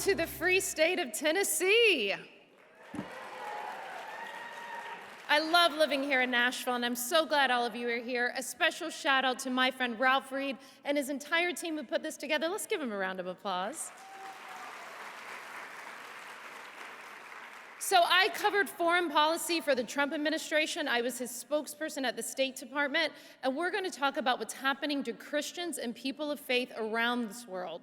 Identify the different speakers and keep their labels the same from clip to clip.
Speaker 1: to the free state of Tennessee. I love living here in Nashville, and I'm so glad all of you are here. A special shout out to my friend Ralph Reed and his entire team who put this together. Let's give him a round of applause. So I covered foreign policy for the Trump administration. I was his spokesperson at the State Department, and we're going to talk about what's happening to Christians and people of faith around this world.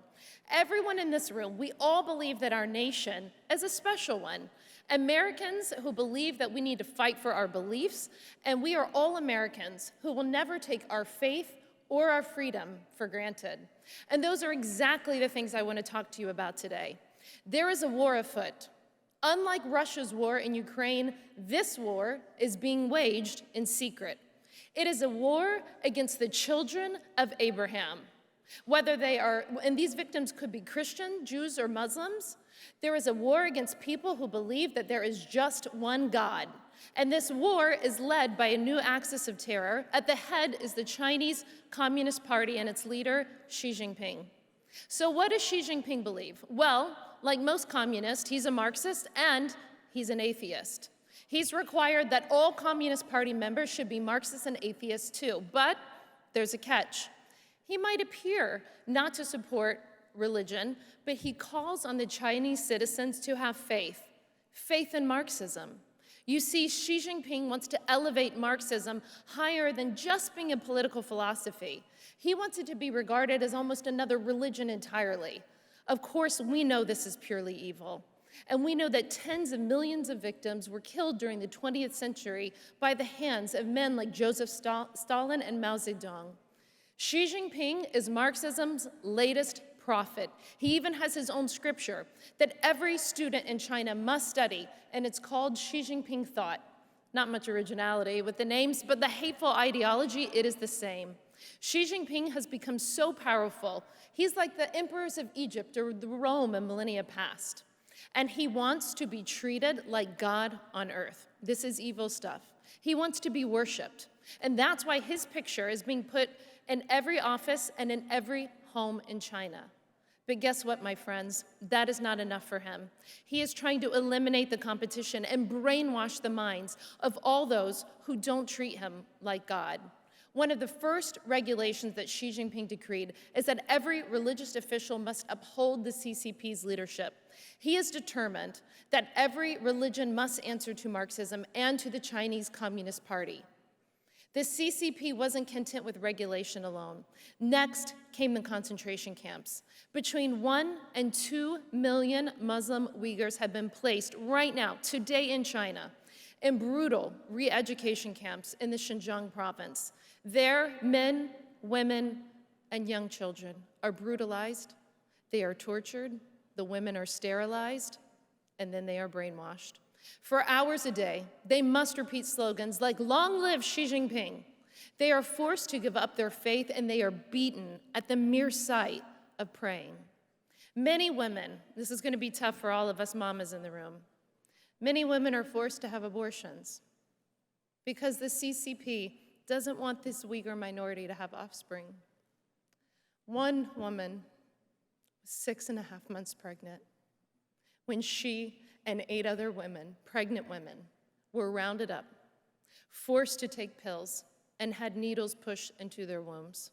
Speaker 1: Everyone in this room, we all believe that our nation is a special one. Americans who believe that we need to fight for our beliefs, and we are all Americans who will never take our faith or our freedom for granted. And those are exactly the things I want to talk to you about today. There is a war afoot. Unlike Russia's war in Ukraine, this war is being waged in secret. It is a war against the children of Abraham. Whether they are, and these victims could be Christian, Jews, or Muslims, there is a war against people who believe that there is just one God. And this war is led by a new axis of terror. At the head is the Chinese Communist Party and its leader, Xi Jinping. So what does Xi Jinping believe? Well, like most communists, he's a Marxist and he's an atheist. He's required that all Communist Party members should be Marxists and atheists too, but there's a catch. He might appear not to support religion, but he calls on the Chinese citizens to have faith in Marxism. You see, Xi Jinping wants to elevate Marxism higher than just being a political philosophy. He wants it to be regarded as almost another religion entirely. Of course, we know this is purely evil. And we know that tens of millions of victims were killed during the 20th century by the hands of men like Joseph Stalin and Mao Zedong. Xi Jinping is Marxism's latest prophet. He even has his own scripture that every student in China must study, and it's called Xi Jinping Thought. Not much originality with the names, but the hateful ideology, it is the same. Xi Jinping has become so powerful. He's like the emperors of Egypt or the Rome in millennia past. And he wants to be treated like God on earth. This is evil stuff. He wants to be worshiped. And that's why his picture is being put in every office and in every home in China. But guess what, my friends? That is not enough for him. He is trying to eliminate the competition and brainwash the minds of all those who don't treat him like God. One of the first regulations that Xi Jinping decreed is that every religious official must uphold the CCP's leadership. He is determined that every religion must answer to Marxism and to the Chinese Communist Party. The CCP wasn't content with regulation alone. Next came the concentration camps. Between 1 and 2 million Muslim Uyghurs have been placed right now, today in China, in brutal re-education camps in the Xinjiang province. There, men, women, and young children are brutalized, they are tortured, the women are sterilized, and then they are brainwashed. For hours a day, they must repeat slogans like, "Long live Xi Jinping." They are forced to give up their faith, and they are beaten at the mere sight of praying. Many women, this is going to be tough for all of us mamas in the room, many women are forced to have abortions because the CCP doesn't want this Uyghur minority to have offspring. One woman was 6.5 months pregnant when she and 8 other women, pregnant women, were rounded up, forced to take pills, and had needles pushed into their wombs.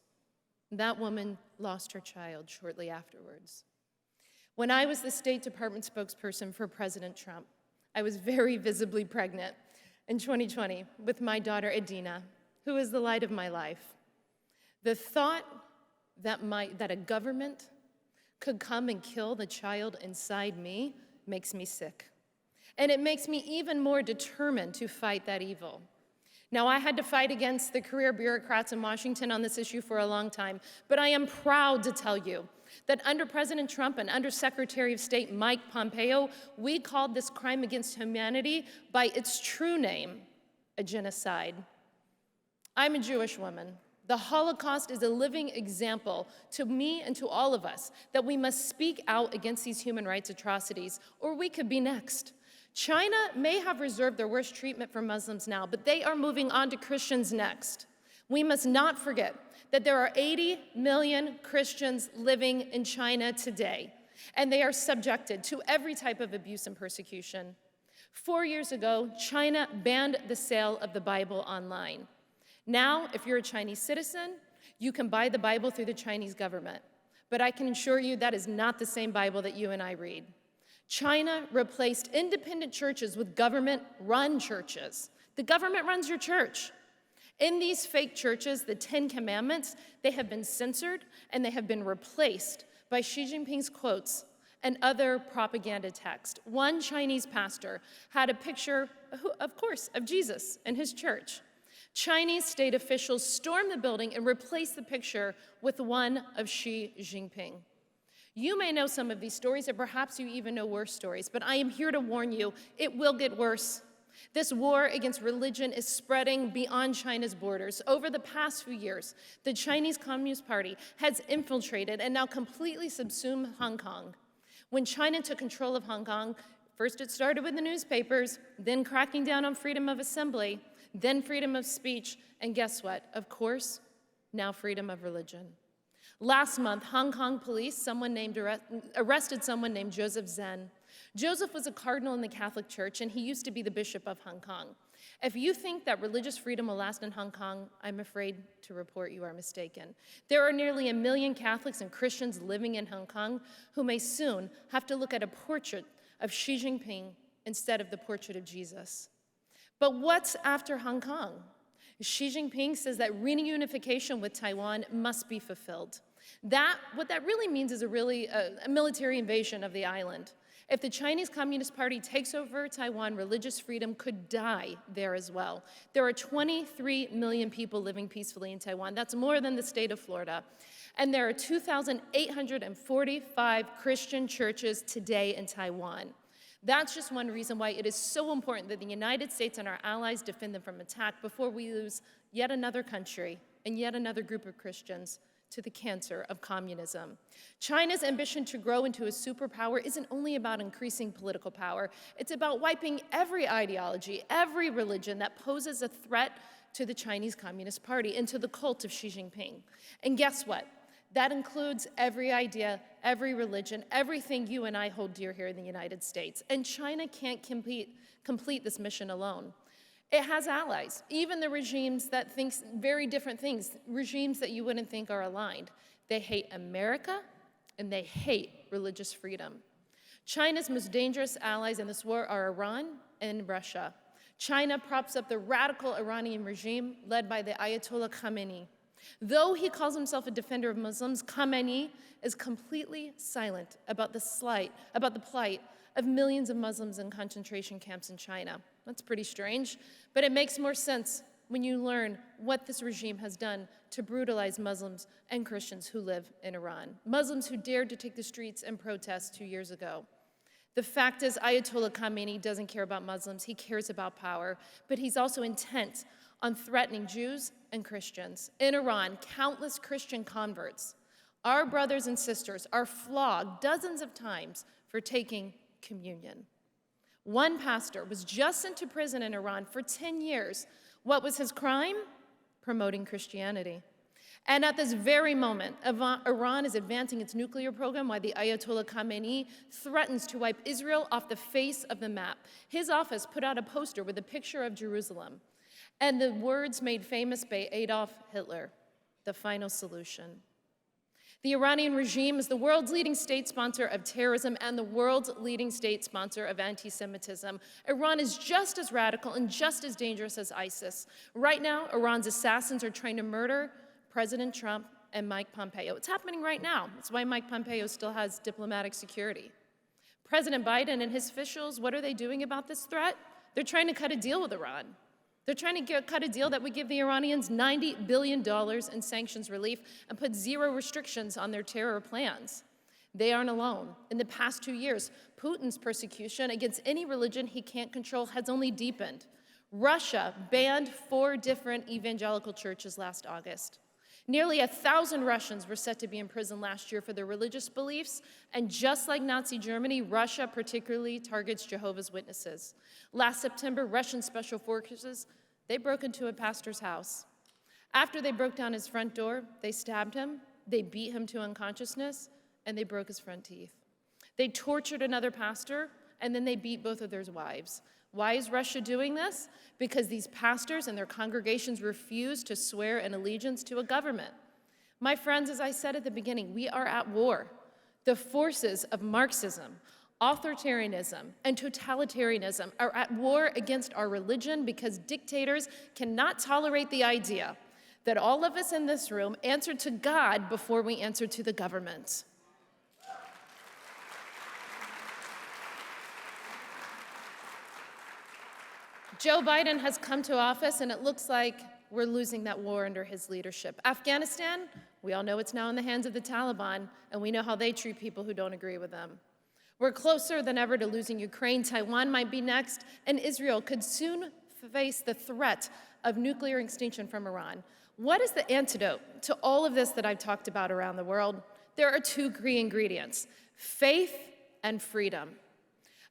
Speaker 1: That woman lost her child shortly afterwards. When I was the State Department spokesperson for President Trump, I was very visibly pregnant in 2020 with my daughter Adina, who is the light of my life. The thought that a government could come and kill the child inside me makes me sick. And it makes me even more determined to fight that evil. Now, I had to fight against the career bureaucrats in Washington on this issue for a long time, but I am proud to tell you that under President Trump and under Secretary of State Mike Pompeo, we called this crime against humanity by its true name, a genocide. I'm a Jewish woman. The Holocaust is a living example to me and to all of us that we must speak out against these human rights atrocities, or we could be next. China may have reserved their worst treatment for Muslims now, but they are moving on to Christians next. We must not forget that there are 80 million Christians living in China today. and they are subjected to every type of abuse and persecution. 4 years ago, China banned the sale of the Bible online. Now, if you're a Chinese citizen, you can buy the Bible through the Chinese government. But I can assure you that is not the same Bible that you and I read. China replaced independent churches with government-run churches. The government runs your church. In these fake churches, the 10 Commandments, they have been censored and they have been replaced by Xi Jinping's quotes and other propaganda text. One Chinese pastor had a picture, of course, of Jesus in his church. Chinese state officials stormed the building and replaced the picture with one of Xi Jinping. You may know some of these stories, or perhaps you even know worse stories, but I am here to warn you, it will get worse. This war against religion is spreading beyond China's borders. Over the past few years, the Chinese Communist Party has infiltrated and now completely subsumed Hong Kong. When China took control of Hong Kong, first it started with the newspapers, then cracking down on freedom of assembly, then freedom of speech, and guess what? Of course, now freedom of religion. Last month, Hong Kong police arrested someone named Joseph Zen. Joseph was a cardinal in the Catholic Church, and he used to be the Bishop of Hong Kong. If you think that religious freedom will last in Hong Kong, I'm afraid to report you are mistaken. There are nearly 1 million Catholics and Christians living in Hong Kong who may soon have to look at a portrait of Xi Jinping instead of the portrait of Jesus. But what's after Hong Kong? Xi Jinping says that reunification with Taiwan must be fulfilled. What that really means is a military invasion of the island. If the Chinese Communist Party takes over Taiwan, religious freedom could die there as well. There are 23 million people living peacefully in Taiwan. That's more than the state of Florida. And there are 2,845 Christian churches today in Taiwan. That's just one reason why it is so important that the United States and our allies defend them from attack before we lose yet another country and yet another group of Christians to the cancer of communism. China's ambition to grow into a superpower isn't only about increasing political power, it's about wiping every ideology, every religion that poses a threat to the Chinese Communist Party and to the cult of Xi Jinping. And guess what? That includes every idea, every religion, everything you and I hold dear here in the United States. And China can't complete this mission alone. It has allies, even the regimes that think very different things, regimes that you wouldn't think are aligned. They hate America, and they hate religious freedom. China's most dangerous allies in this war are Iran and Russia. China props up the radical Iranian regime led by the Ayatollah Khamenei. Though he calls himself a defender of Muslims, Khamenei is completely silent about the plight of millions of Muslims in concentration camps in China. That's pretty strange, but it makes more sense when you learn what this regime has done to brutalize Muslims and Christians who live in Iran. Muslims who dared to take the streets and protest 2 years ago. The fact is, Ayatollah Khamenei doesn't care about Muslims, he cares about power, but he's also intent on threatening Jews and Christians. In Iran, countless Christian converts, our brothers and sisters, are flogged dozens of times for taking communion. One pastor was just sent to prison in Iran for 10 years. What was his crime? Promoting Christianity. And at this very moment, Iran is advancing its nuclear program while the Ayatollah Khamenei threatens to wipe Israel off the face of the map. His office put out a poster with a picture of Jerusalem and the words made famous by Adolf Hitler, the final solution. The Iranian regime is the world's leading state sponsor of terrorism and the world's leading state sponsor of anti-Semitism. Iran is just as radical and just as dangerous as ISIS. Right now, Iran's assassins are trying to murder President Trump and Mike Pompeo. It's happening right now. That's why Mike Pompeo still has diplomatic security. President Biden and his officials, what are they doing about this threat? They're trying to cut a deal with Iran. They're trying to cut a deal that would give the Iranians $90 billion in sanctions relief and put zero restrictions on their terror plans. They aren't alone. In the past 2 years, Putin's persecution against any religion he can't control has only deepened. Russia banned 4 different evangelical churches last August. Nearly 1,000 Russians were set to be in prison last year for their religious beliefs, and just like Nazi Germany, Russia particularly targets Jehovah's Witnesses. Last September, Russian special forces, they broke into a pastor's house. After they broke down his front door, they stabbed him, they beat him to unconsciousness, and they broke his front teeth. They tortured another pastor, and then they beat both of their wives. Why is Russia doing this? Because these pastors and their congregations refuse to swear an allegiance to a government. My friends, as I said at the beginning, we are at war. The forces of Marxism, authoritarianism, and totalitarianism are at war against our religion because dictators cannot tolerate the idea that all of us in this room answer to God before we answer to the government. Joe Biden has come to office, and it looks like we're losing that war under his leadership. Afghanistan, we all know it's now in the hands of the Taliban, and we know how they treat people who don't agree with them. We're closer than ever to losing Ukraine. Taiwan might be next, and Israel could soon face the threat of nuclear extinction from Iran. What is the antidote to all of this that I've talked about around the world? There are two key ingredients: faith and freedom.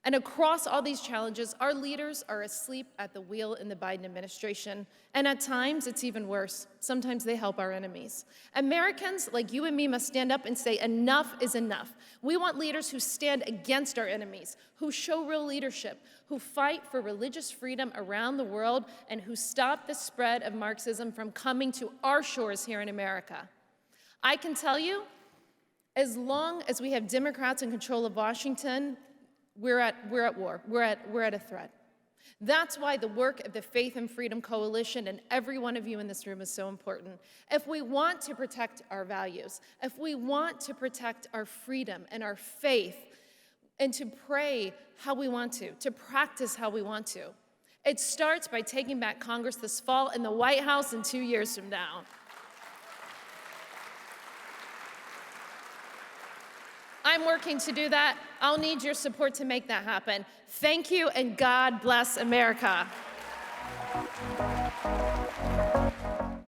Speaker 1: And across all these challenges, our leaders are asleep at the wheel in the Biden administration. And at times, it's even worse. Sometimes they help our enemies. Americans like you and me must stand up and say, enough is enough. We want leaders who stand against our enemies, who show real leadership, who fight for religious freedom around the world, and who stop the spread of Marxism from coming to our shores here in America. I can tell you, as long as we have Democrats in control of Washington, we're at war. We're at a threat. That's why the work of the Faith and Freedom Coalition and every one of you in this room is so important. If we want to protect our values, if we want to protect our freedom and our faith, and to pray how we want to practice how we want to, it starts by taking back Congress this fall and the White House in 2 years from now. I'm working to do that. I'll need your support to make that happen. Thank you, and God bless America.